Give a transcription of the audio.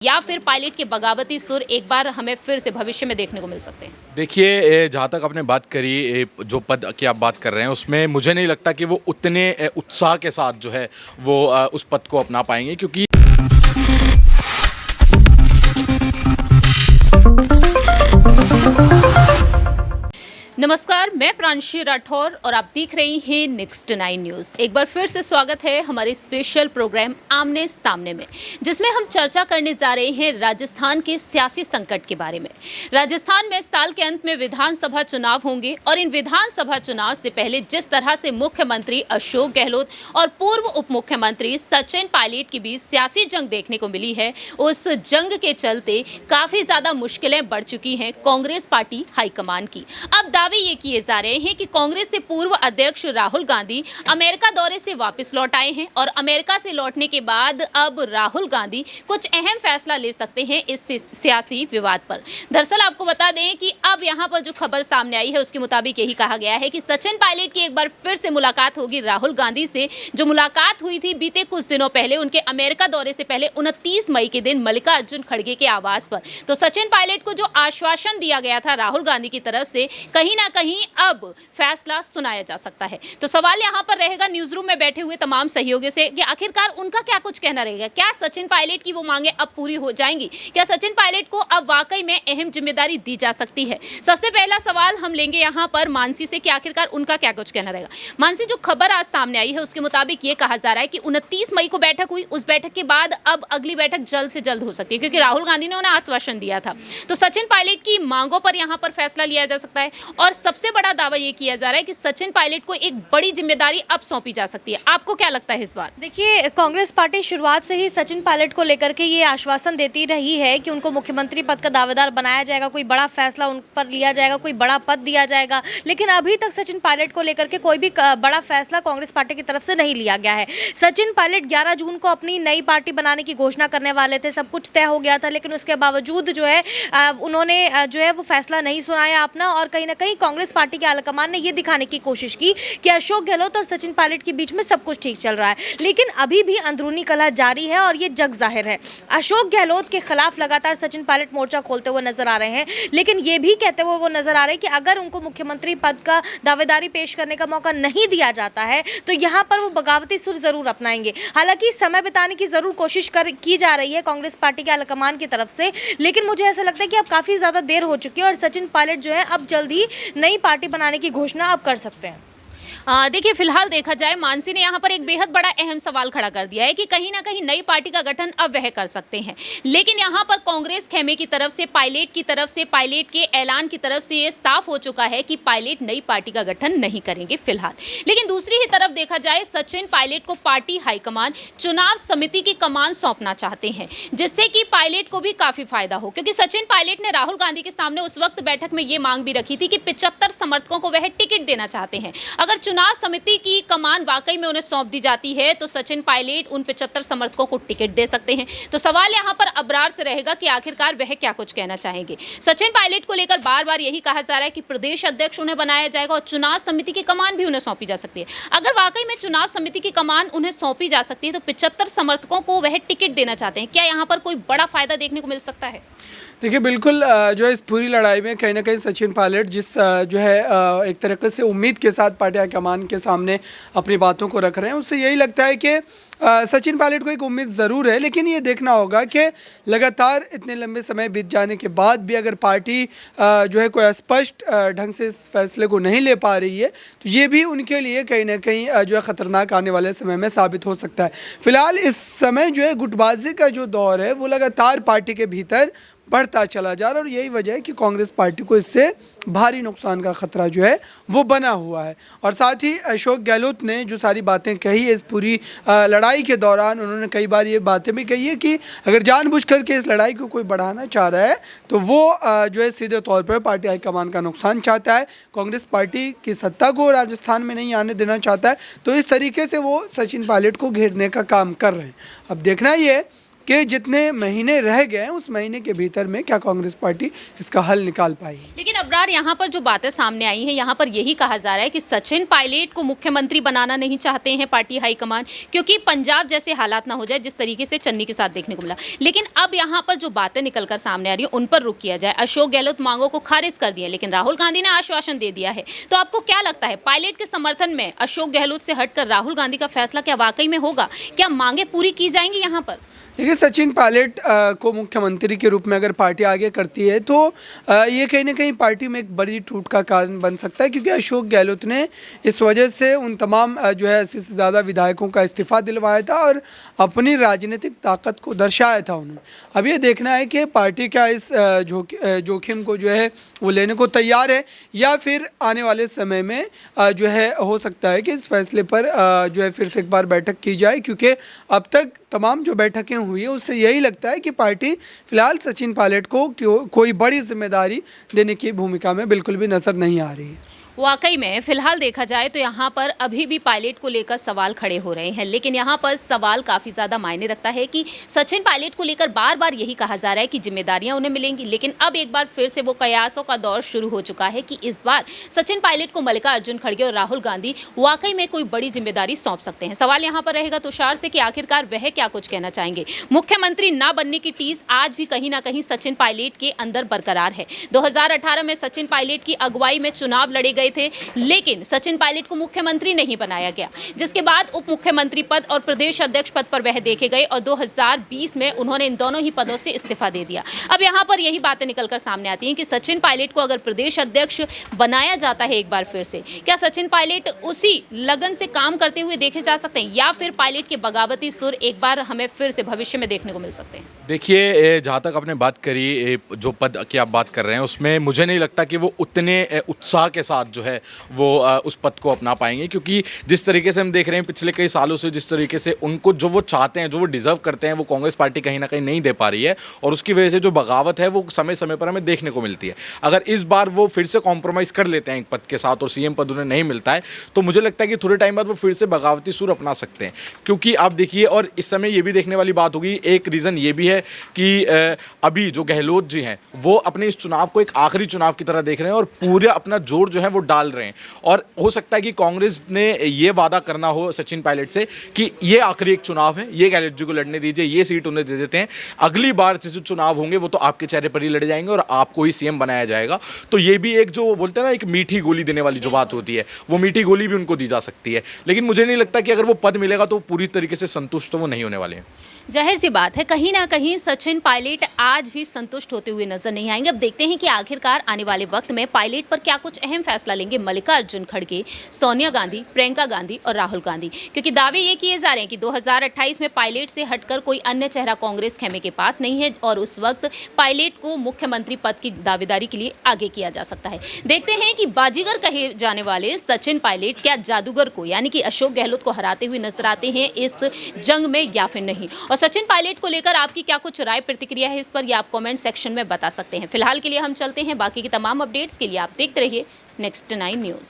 या फिर पायलट के बगावती सुर एक बार हमें फिर से भविष्य में देखने को मिल सकते हैं? देखिए, जहाँ तक आपने बात करी, जो पद की आप बात कर रहे हैं उसमें मुझे नहीं लगता कि वो उतने उत्साह के साथ जो है वो उस पद को अपना पाएंगे, क्योंकि नमस्कार, मैं प्रांशी राठौर और आप देख रही हैं नेक्स्ट 9 न्यूज़। एक बार फिर से स्वागत है हमारे स्पेशल प्रोग्राम आमने सामने में, जिसमें हम चर्चा करने जा रहे हैं राजस्थान के सियासी संकट के बारे में। राजस्थान में साल के अंत में विधानसभा चुनाव होंगे और इन विधानसभा चुनाव से पहले जिस तरह से मुख्यमंत्री अशोक गहलोत और पूर्व उप मुख्यमंत्री सचिन पायलट के बीच सियासी जंग देखने को मिली है, उस जंग के चलते काफ़ी ज़्यादा मुश्किलें बढ़ चुकी हैं कांग्रेस पार्टी हाईकमान की। अब दावे ये किए जा रहे हैं कि कांग्रेस से पूर्व अध्यक्ष राहुल गांधी अमेरिका दौरे से वापस लौट आए हैं और अमेरिका से लौटने के बाद अब राहुल गांधी कुछ अहम फैसला ले सकते हैं इस सियासी विवाद पर। दरअसल आपको बता दें कि अब यहां पर जो खबर सामने आई है उसके मुताबिक यही कहा गया है कि सचिन पायलट की एक बार फिर से मुलाकात होगी राहुल गांधी से। जो मुलाकात हुई थी बीते कुछ दिनों पहले उनके अमेरिका दौरे से पहले 29 मई के दिन मल्लिकार्जुन खड़गे के आवास पर, तो सचिन पायलट को जो आश्वासन दिया गया था राहुल गांधी की तरफ से, कहीं ना कहीं अब फैसला सुनाया जा सकता है। तो सवाल यहां पर रहेगा न्यूज रूम में बैठे हुए तमाम सहयोगियों से कि आखिरकार उनका क्या कुछ कहना रहेगा। क्या सचिन पायलट की वो मांगे अब पूरी हो जाएंगी? क्या सचिन पायलट को अब वाकई में अहम जिम्मेदारी दी जा सकती है? सबसे पहला सवाल हम लेंगे यहां पर मानसी से कि आखिरकार उनका क्या कुछ कहना रहेगा। मानसी, जो खबर आज सामने आई है उसके मुताबिक ये कहा जा रहा है कि 29 मई को बैठक हुई, उस बैठक के बाद अब अगली बैठक जल्द से जल्द हो सकती है, क्योंकि राहुल गांधी ने उन्हें आश्वासन दिया था। तो सचिन पायलट की मांगों पर यहां पर फैसला लिया जा सकता है और सबसे बड़ा दावा यह किया जा रहा है कि सचिन पायलट को एक बड़ी जिम्मेदारी अब सौंपी जा सकती है। आपको क्या लगता है इस बार? देखिए, कांग्रेस पार्टी शुरुआत से ही सचिन पायलट को लेकर के ये आश्वासन देती रही है कि उनको मुख्यमंत्री पद का दावेदार बनाया जाएगा, कोई बड़ा फैसला उन पर लिया जाएगा, कोई बड़ा पद दिया जाएगा। लेकिन अभी तक सचिन पायलट को लेकर के कोई भी बड़ा फैसला कांग्रेस पार्टी की तरफ से नहीं लिया गया है। सचिन पायलट 11 जून को अपनी नई पार्टी बनाने की घोषणा करने वाले थे, सब कुछ तय हो गया था, लेकिन उसके बावजूद जो है उन्होंने जो है वो फैसला नहीं सुनाया अपना, और कहीं ना कहीं कांग्रेस पार्टी के आलाकमान ने ये दिखाने की कोशिश की कि अशोक गहलोत और सचिन पायलट के बीच में सब कुछ ठीक चल रहा है। लेकिन अभी भी अंदरूनी कलह जारी है और ये जग जाहिर है। अशोक गहलोत के खिलाफ लगातार सचिन पायलट मोर्चा खोलते हुए नजर आ रहे हैं, लेकिन ये भी कहते हुए वो नजर आ रहे हैं कि अगर उनको मुख्यमंत्री पद का दावेदारी पेश करने का मौका नहीं दिया जाता है तो यहाँ पर वो बगावती सुर जरूर अपनाएंगे। हालांकि समय बिताने की जरूर कोशिश की जा रही है कांग्रेस पार्टी के आलाकमान की तरफ से, लेकिन मुझे ऐसा लगता है कि अब काफी ज्यादा देर हो चुकी है और सचिन पायलट जो है अब जल्द ही नई पार्टी बनाने की घोषणा अब कर सकते हैं। देखिए, फिलहाल देखा जाए मानसी ने यहाँ पर एक बेहद बड़ा अहम सवाल खड़ा कर दिया है कि कहीं ना कहीं नई पार्टी का गठन अब वह कर सकते हैं, लेकिन यहाँ पर कांग्रेस खेमे की तरफ से पायलट के ऐलान की तरफ से ये साफ हो चुका है कि पायलट नई पार्टी का गठन नहीं करेंगे फिलहाल। लेकिन दूसरी ही तरफ देखा जाए सचिन पायलट को पार्टी हाईकमान चुनाव समिति की कमान सौंपना चाहते हैं, जिससे कि पायलट को भी काफी फायदा हो, क्योंकि सचिन पायलट ने राहुल गांधी के सामने उस वक्त बैठक में ये मांग भी रखी थी कि 75 समर्थकों को वह टिकट देना चाहते हैं। अगर चुनाव समिति की कमान वाकई में उन्हें सौंप दी जाती है तो सचिन पायलट उन 75 समर्थकों को टिकट दे सकते हैं। तो सवाल यहां पर अबरार से रहेगा कि आखिरकार वह क्या कुछ कहना चाहेंगे। सचिन पायलट को लेकर बार बार यही कहा जा रहा है कि प्रदेश अध्यक्ष उन्हें बनाया जाएगा और चुनाव समिति की कमान भी उन्हें सौंपी जा सकती है। अगर वाकई में चुनाव समिति की कमान उन्हें सौंपी जा सकती है तो 75 समर्थकों को वह टिकट देना चाहते हैं। क्या यहाँ पर कोई बड़ा फायदा देखने को मिल सकता है? देखिए, बिल्कुल जो है इस पूरी लड़ाई में कहीं ना कहीं सचिन पायलट जिस जो है एक तरीके से उम्मीद के साथ पार्टी हाईकमान के सामने अपनी बातों को रख रहे हैं, उससे यही लगता है कि सचिन पायलट को एक उम्मीद ज़रूर है। लेकिन ये देखना होगा कि लगातार इतने लंबे समय बीत जाने के बाद भी अगर पार्टी जो है कोई स्पष्ट ढंग से इस फैसले को नहीं ले पा रही है तो ये भी उनके लिए कहीं ना कहीं जो है ख़तरनाक आने वाले समय में साबित हो सकता है। फिलहाल इस समय जो है गुटबाजी का जो दौर है वो लगातार पार्टी के भीतर बढ़ता चला जा रहा है और यही वजह है कि कांग्रेस पार्टी को इससे भारी नुकसान का खतरा जो है वो बना हुआ है। और साथ ही अशोक गहलोत ने जो सारी बातें कही है इस पूरी लड़ाई के दौरान, उन्होंने कई बार ये बातें भी कही है कि अगर जानबूझकर के इस लड़ाई को कोई बढ़ाना चाह रहा है तो वो जो है सीधे तौर पर पार्टी हाईकमान का नुकसान चाहता है, कांग्रेस पार्टी की सत्ता को राजस्थान में नहीं आने देना चाहता है। तो इस तरीके से वो सचिन पायलट को घेरने का काम कर रहे हैं। अब देखना ये कि जितने महीने रह गए हैं उस महीने के भीतर में क्या कांग्रेस पार्टी इसका हल निकाल पाएगी। लेकिन अबरार, यहाँ पर जो बातें सामने आई हैं, यहाँ पर यही कहा जा रहा है कि सचिन पायलट को मुख्यमंत्री बनाना नहीं चाहते हैं पार्टी हाईकमान, क्योंकि पंजाब जैसे हालात ना हो जाए जिस तरीके से चन्नी के साथ देखने को मिला। लेकिन अब यहाँ पर जो बातें निकलकर सामने आ रही है उन पर रुख किया जाए। अशोक गहलोत मांगों को खारिज कर दिया, लेकिन राहुल गांधी ने आश्वासन दे दिया है। तो आपको क्या लगता है, पायलट के समर्थन में अशोक गहलोत से हटकर राहुल गांधी का फैसला क्या वाकई में होगा? क्या मांगे पूरी की जाएंगी यहाँ पर? देखिए, सचिन पायलट को मुख्यमंत्री के रूप में अगर पार्टी आगे करती है तो ये कहीं ना कहीं पार्टी में एक बड़ी टूट का कारण बन सकता है, क्योंकि अशोक गहलोत ने इस वजह से उन तमाम जो है 80 से ज़्यादा विधायकों का इस्तीफा दिलवाया था और अपनी राजनीतिक ताकत को दर्शाया था उन्होंने। अब ये देखना है कि पार्टी क्या इस जोखिम को जो है वो लेने को तैयार है, या फिर आने वाले समय में जो है हो सकता है कि इस फैसले पर जो है फिर से एक बार बैठक की जाए, क्योंकि अब तक तमाम जो बैठकें हुई है उससे यही लगता है कि पार्टी फिलहाल सचिन पायलट को कोई बड़ी जिम्मेदारी देने की भूमिका में बिल्कुल भी नजर नहीं आ रही है। वाकई में फिलहाल देखा जाए तो यहाँ पर अभी भी पायलट को लेकर सवाल खड़े हो रहे हैं, लेकिन यहाँ पर सवाल काफ़ी ज़्यादा मायने रखता है कि सचिन पायलट को लेकर बार बार यही कहा जा रहा है कि जिम्मेदारियां उन्हें मिलेंगी, लेकिन अब एक बार फिर से वो कयासों का दौर शुरू हो चुका है कि इस बार सचिन पायलट को मल्लिकार्जुन खड़गे और राहुल गांधी वाकई में कोई बड़ी जिम्मेदारी सौंप सकते हैं। सवाल यहाँ पर रहेगा तुषार से कि आखिरकार वह क्या कुछ कहना चाहेंगे। मुख्यमंत्री ना बनने की टीस आज भी कहीं ना कहीं सचिन पायलट के अंदर बरकरार है। 2018 में सचिन पायलट की अगुवाई में चुनाव लड़े गए थे, लेकिन सचिन पायलट को मुख्यमंत्री नहीं बनाया गया, जिसके बाद उप मुख्यमंत्री पद और प्रदेश अध्यक्ष पद पर वह देखे गए और 2020 में उन्होंने इन दोनों ही पदों से इस्तीफा दे दिया। अब यहाँ पर यही बातें निकलकर सामने आती हैं कि सचिन पायलट को अगर प्रदेश अध्यक्ष बनाया जाता है एक बार फिर से, क्या सचिन पायलट उसी लगन से काम करते हुए देखे जा सकते हैं, या फिर पायलट के बगावती सुर एक बार हमें फिर से भविष्य में देखने को मिल सकते हैं? देखिए, जहाँ तक आपने बात करी जो पद की आप बात कर रहे हैं उसमें मुझे नहीं लगता कि वो उतने उत्साह के साथ जो है वो उस पद को अपना पाएंगे, क्योंकि जिस तरीके से हम देख रहे हैं पिछले कई सालों से, जिस तरीके से उनको जो वो चाहते हैं, जो वो डिजर्व करते हैं, वो कांग्रेस पार्टी कहीं ना कहीं नहीं दे पा रही है, और उसकी वजह से जो बगावत है वो समय समय पर हमें देखने को मिलती है। अगर इस बार वो फिर से कॉम्प्रोमाइज़ कर लेते हैं एक पद के साथ और सीएम पद उन्हें नहीं मिलता है, तो मुझे लगता है कि थोड़े टाइम बाद वो फिर से बगावती सुर अपना सकते हैं। क्योंकि आप देखिए, और इस समय ये भी देखने वाली बात होगी, एक रीज़न ये भी है कि अभी जो गहलोत जी हैं वो अपने इस चुनाव को एक आखिरी चुनाव की तरह देख रहे हैं और पूरा अपना जोर जो है वो डाल रहे हैं, और हो सकता है कि कांग्रेस ने ये वादा करना हो सचिन पायलट से कि ये आखिरी एक चुनाव है, ये गहलोत जी को लड़ने दीजिए, ये सीट उन्हें दे देते हैं, अगली बार जो चुनाव होंगे वो तो आपके चेहरे पर ही लड़े जाएंगे और आपको ही सीएम बनाया जाएगा। तो ये भी एक जो बोलते हैं ना, एक मीठी गोली देने वाली जो बात होती है, वो मीठी गोली भी उनको दी जा सकती है। लेकिन मुझे नहीं लगता कि अगर वो पद मिलेगा तो पूरी तरीके से संतुष्ट तो वो नहीं होने वाले हैं। जाहिर सी बात है, कहीं ना कहीं सचिन पायलट आज भी संतुष्ट होते हुए नजर नहीं आएंगे। अब देखते हैं कि आखिरकार आने वाले वक्त में पायलट पर क्या कुछ अहम फैसला लेंगे मल्लिकार्जुन खड़गे, सोनिया गांधी, प्रियंका गांधी और राहुल गांधी, क्योंकि दावे ये किए जा रहे हैं कि 2028 में पायलट से हटकर कोई अन्य चेहरा कांग्रेस खेमे के पास नहीं है और उस वक्त पायलट को मुख्यमंत्री पद की दावेदारी के लिए आगे किया जा सकता है। देखते हैं कि बाजीगर कहे जाने वाले सचिन पायलट क्या जादूगर को यानी कि अशोक गहलोत को हराते हुए नजर आते हैं इस जंग में या फिर नहीं। और सचिन पायलट को लेकर आपकी क्या कुछ राय प्रतिक्रिया है इस पर, ये आप कमेंट सेक्शन में बता सकते हैं। फिलहाल के लिए हम चलते हैं, बाकी की तमाम अपडेट्स के लिए आप देखते रहिए नेक्स्ट 9 न्यूज़।